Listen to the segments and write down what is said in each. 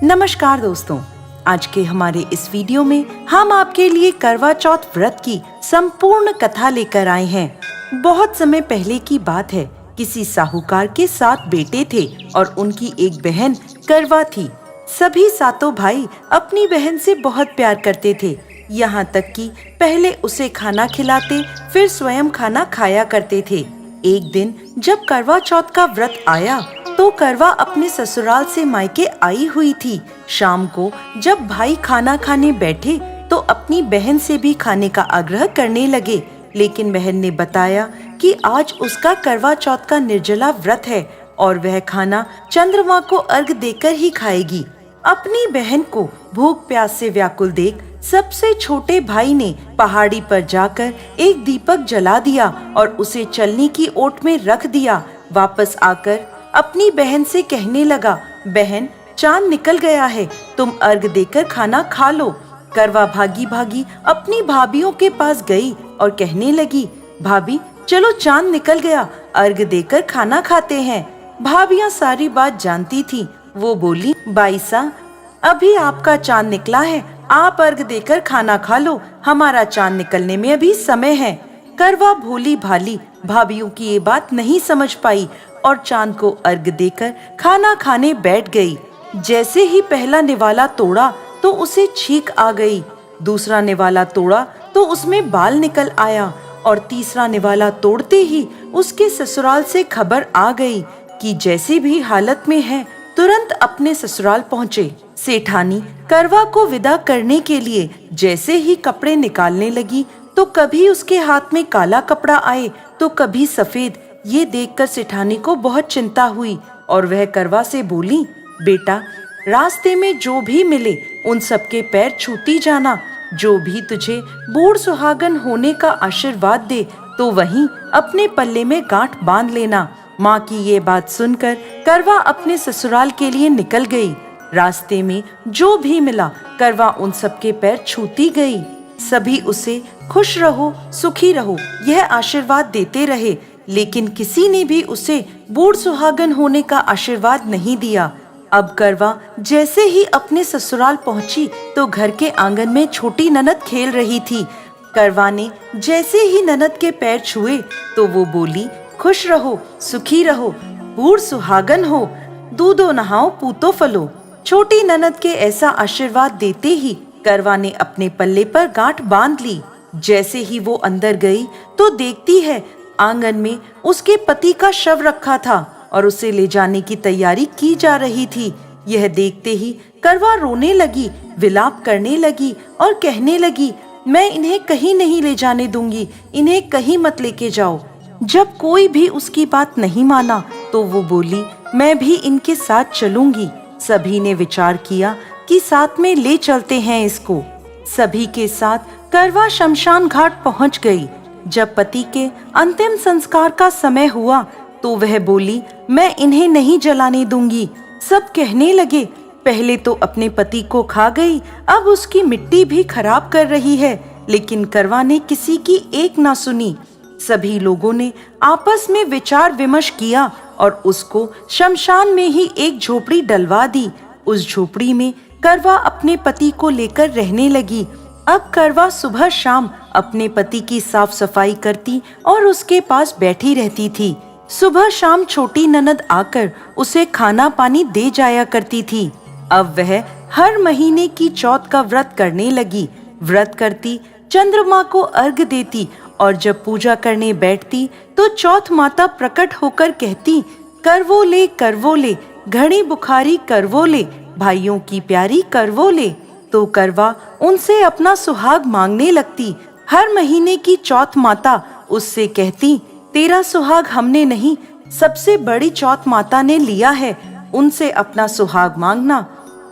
नमस्कार दोस्तों, आज के हमारे इस वीडियो में हम आपके लिए करवा चौथ व्रत की संपूर्ण कथा लेकर आए हैं। बहुत समय पहले की बात है। किसी साहूकार के 7 बेटे थे और उनकी एक बहन करवा थी। सभी सातों भाई अपनी बहन से बहुत प्यार करते थे, यहाँ तक कि पहले उसे खाना खिलाते, फिर स्वयं खाना खाया करते थे। एक दिन जब करवा चौथ का व्रत आया तो करवा अपने ससुराल से मायके आई हुई थी। शाम को जब भाई खाना खाने बैठे तो अपनी बहन से भी खाने का आग्रह करने लगे, लेकिन बहन ने बताया कि आज उसका करवा चौथ का निर्जला व्रत है और वह खाना चंद्रमा को अर्घ देकर ही खाएगी। अपनी बहन को भूख प्यास से व्याकुल देख सबसे छोटे भाई ने पहाड़ी पर जाकर एक दीपक जला दिया और उसे चलनी की ओट में रख दिया। वापस आकर अपनी बहन से कहने लगा, बहन चांद निकल गया है, तुम अर्घ देकर खाना खा लो। करवा भागी भागी अपनी भाभियों के पास गई और कहने लगी, भाभी चलो चांद निकल गया, अर्घ देकर खाना खाते हैं। भाभियां सारी बात जानती थी। वो बोली, बाईसा अभी आपका चांद निकला है, आप अर्घ देकर खाना खा लो, हमारा चांद निकलने में अभी समय है। करवा भोली भाली भाभियों की ये बात नहीं समझ पाई और चांद को अर्घ देकर खाना खाने बैठ गई। जैसे ही पहला निवाला तोड़ा तो उसे छींक आ गई, दूसरा निवाला तोड़ा तो उसमें बाल निकल आया और तीसरा निवाला तोड़ते ही उसके ससुराल से खबर आ गई कि जैसी भी हालत में है तुरंत अपने ससुराल पहुँचे। सेठानी करवा को विदा करने के लिए जैसे ही कपड़े निकालने लगी तो कभी उसके हाथ में काला कपड़ा आए तो कभी सफेद। ये देखकर सेठानी को बहुत चिंता हुई और वह करवा से बोली, बेटा रास्ते में जो भी मिले उन सबके पैर छूती जाना। जो भी तुझे बूढ़ सुहागन होने का आशीर्वाद दे तो वहीं अपने पल्ले में गांठ बांध लेना। माँ की ये बात सुनकर करवा अपने ससुराल के लिए निकल गई। रास्ते में जो भी मिला करवा उन सबके पैर छूती गई। सभी उसे खुश रहो, सुखी रहो यह आशीर्वाद देते रहे, लेकिन किसी ने भी उसे बूढ़ सुहागन होने का आशीर्वाद नहीं दिया। अब करवा जैसे ही अपने ससुराल पहुंची तो घर के आंगन में छोटी ननद खेल रही थी। करवा ने जैसे ही ननद के पैर छुए तो वो बोली, खुश रहो, सुखी रहो, बूढ़ सुहागन हो, दूधो नहाओ, पूतो फलो। छोटी ननद के ऐसा आशीर्वाद देते ही करवा ने अपने पल्ले पर गांठ बांध ली। जैसे ही वो अंदर गई तो देखती है आंगन में उसके पति का शव रखा था और उसे ले जाने की तैयारी की जा रही थी। यह देखते ही करवा रोने लगी, विलाप करने लगी और कहने लगी, मैं इन्हें कहीं नहीं ले जाने दूंगी, इन्हें कहीं मत लेके जाओ। जब कोई भी उसकी बात नहीं माना तो वो बोली, मैं भी इनके साथ चलूंगी। सभी ने विचार किया कि साथ में ले चलते हैं इसको। सभी के साथ करवा शमशान घाट पहुंच गई। जब पति के अंतिम संस्कार का समय हुआ तो वह बोली, मैं इन्हें नहीं जलाने दूंगी। सब कहने लगे, पहले तो अपने पति को खा गई, अब उसकी मिट्टी भी खराब कर रही है, लेकिन करवा ने किसी की एक ना सुनी। सभी लोगों ने आपस में विचार विमर्श किया और उसको शमशान में ही एक झोपड़ी डलवा दी। उस झोपड़ी में करवा अपने पति को लेकर रहने लगी। अब करवा सुबह शाम अपने पति की साफ सफाई करती और उसके पास बैठी रहती थी। सुबह शाम छोटी ननद आकर उसे खाना पानी दे जाया करती थी। अब वह हर महीने की चौथ का व्रत करने लगी। व्रत करती, चंद्रमा को अर्घ देती और जब पूजा करने बैठती तो चौथ माता प्रकट होकर कहती, करवो ले, घड़ी बुखारी करवो ले, भाइयों की प्यारी करवो ले। तो करवा उनसे अपना सुहाग मांगने लगती। हर महीने की चौथ माता उससे कहती, तेरा सुहाग हमने नहीं, सबसे बड़ी चौथ माता ने लिया है, उनसे अपना सुहाग मांगना।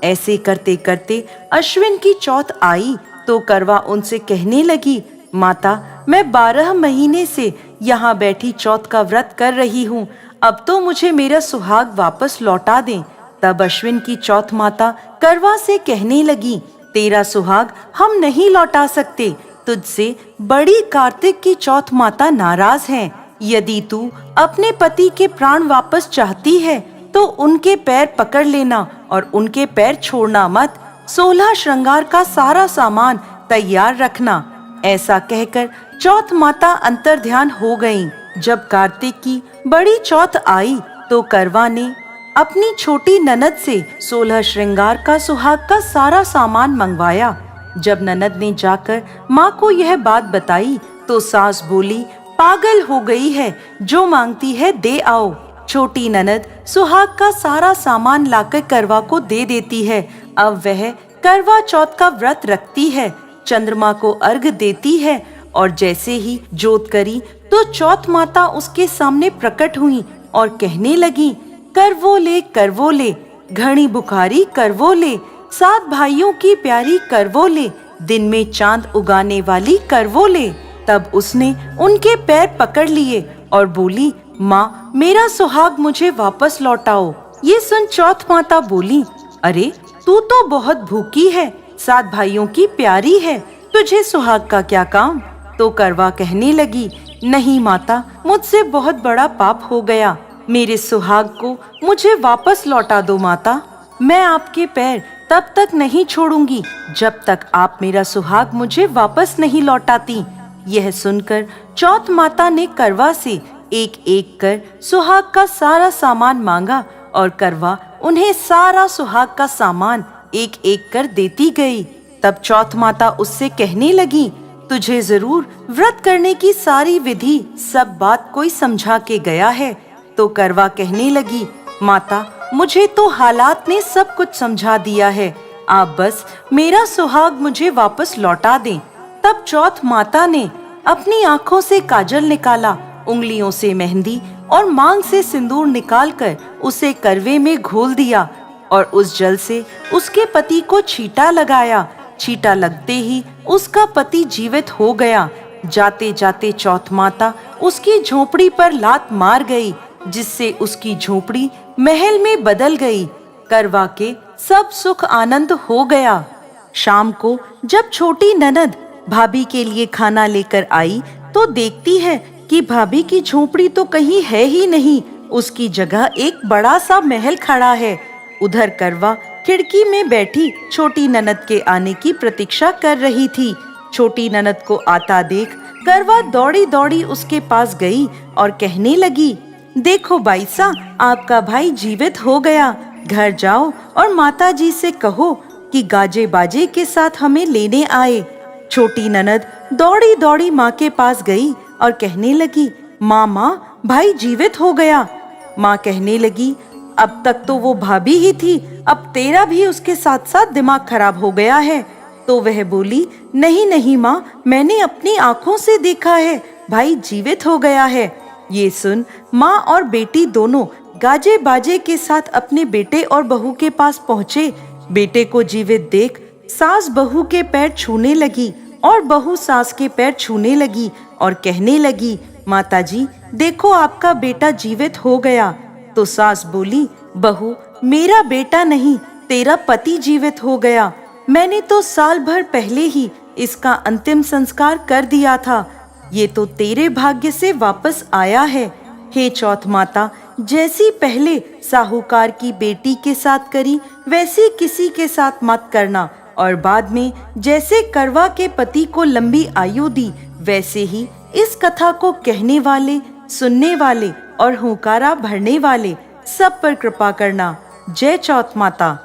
ऐसे करते करते अश्विन की चौथ आई तो करवा उनसे कहने लगी, माता मैं 12 महीने से यहाँ बैठी चौथ का व्रत कर रही हूँ, अब तो मुझे मेरा सुहाग वापस लौटा दें। तब अश्विन की चौथ माता करवा से कहने लगी, तेरा सुहाग हम नहीं लौटा सकते, तुझसे बड़ी कार्तिक की चौथ माता नाराज हैं, यदि तू अपने पति के प्राण वापस चाहती है तो उनके पैर पकड़ लेना और उनके पैर छोड़ना मत। 16 श्रृंगार का सारा सामान तैयार रखना। ऐसा कहकर चौथ माता अंतर्ध्यान हो गईं। जब कार्तिक की बड़ी चौथ आई तो करवा ने अपनी छोटी ननद से 16 श्रृंगार का सुहाग का सारा सामान मंगवाया। जब ननद ने जाकर माँ को यह बात बताई तो सास बोली, पागल हो गई है, जो मांगती है दे आओ। छोटी ननद सुहाग का सारा सामान लाकर करवा को दे देती है। अब वह करवा चौथ का व्रत रखती है, चंद्रमा को अर्घ देती है और जैसे ही जोत करी तो चौथ माता उसके सामने प्रकट हुई और कहने लगी, करवो ले, घनी बुखारी करवो ले, 7 भाइयों की प्यारी करवो ले, दिन में चांद उगाने वाली करवो ले। तब उसने उनके पैर पकड़ लिए और बोली, माँ मेरा सुहाग मुझे वापस लौटाओ। ये सुन चौथ माता बोली, अरे तू तो बहुत भूखी है, 7 भाइयों की प्यारी है, तुझे सुहाग का क्या काम। तो करवा कहने लगी, नहीं माता, मुझसे बहुत बड़ा पाप हो गया, मेरे सुहाग को मुझे वापस लौटा दो माता। मैं आपके पैर तब तक नहीं छोड़ूंगी जब तक आप मेरा सुहाग मुझे वापस नहीं लौटाती। यह सुनकर चौथ माता ने करवा से एक एक कर सुहाग का सारा सामान मांगा और करवा उन्हें सारा सुहाग का सामान एक एक कर देती गई। तब चौथ माता उससे कहने लगी, तुझे जरूर व्रत करने की सारी विधि सब बात कोई समझा के गया है। तो करवा कहने लगी, माता मुझे तो हालात ने सब कुछ समझा दिया है, आप बस मेरा सुहाग मुझे वापस लौटा दें। तब चौथ माता ने अपनी आंखों से काजल निकाला, उंगलियों से मेहंदी और मांग से सिंदूर निकालकर उसे करवे में घोल दिया और उस जल से उसके पति को छींटा लगाया। छींटा लगते ही उसका पति जीवित हो गया। जाते जाते चौथ माता उसकी झोपड़ी पर लात मार गई, जिससे उसकी झोपड़ी महल में बदल गई। करवा के सब सुख आनंद हो गया। शाम को जब छोटी ननद भाभी के लिए खाना लेकर आई तो देखती है कि भाभी की झोपड़ी तो कहीं है ही नहीं, उसकी जगह एक बड़ा सा महल खड़ा है। उधर करवा खिड़की में बैठी छोटी ननद के आने की प्रतीक्षा कर रही थी। छोटी ननद को आता देख करवा दौड़ी दौड़ी उसके पास गई और कहने लगी, देखो बाईसा, आपका भाई जीवित हो गया। घर जाओ और माता जी से कहो कि गाजे बाजे के साथ हमें लेने आए। छोटी ननद दौड़ी दौड़ी माँ के पास गई और कहने लगी, माँ भाई जीवित हो गया। माँ कहने लगी, अब तक तो वो भाभी ही थी, अब तेरा भी उसके साथ साथ दिमाग खराब हो गया है। तो वह बोली, नहीं माँ, मैंने अपनी आंखों से देखा है, भाई जीवित हो गया है। ये सुन माँ और बेटी दोनों गाजे बाजे के साथ अपने बेटे और बहू के पास पहुँचे। बेटे को जीवित देख सास बहू के पैर छूने लगी और बहू सास के पैर छूने लगी और कहने लगी, माताजी देखो आपका बेटा जीवित हो गया। तो सास बोली, बहू मेरा बेटा नहीं, तेरा पति जीवित हो गया। मैंने तो साल भर पहले ही इसका अंतिम संस्कार कर दिया था, ये तो तेरे भाग्य से वापस आया है। हे चौथ माता, जैसी पहले साहूकार की बेटी के साथ करी वैसी किसी के साथ मत करना, और बाद में जैसे करवा के पति को लंबी आयु दी वैसे ही इस कथा को कहने वाले, सुनने वाले और हुंकारा भरने वाले सब पर कृपा करना। जय चौथ माता।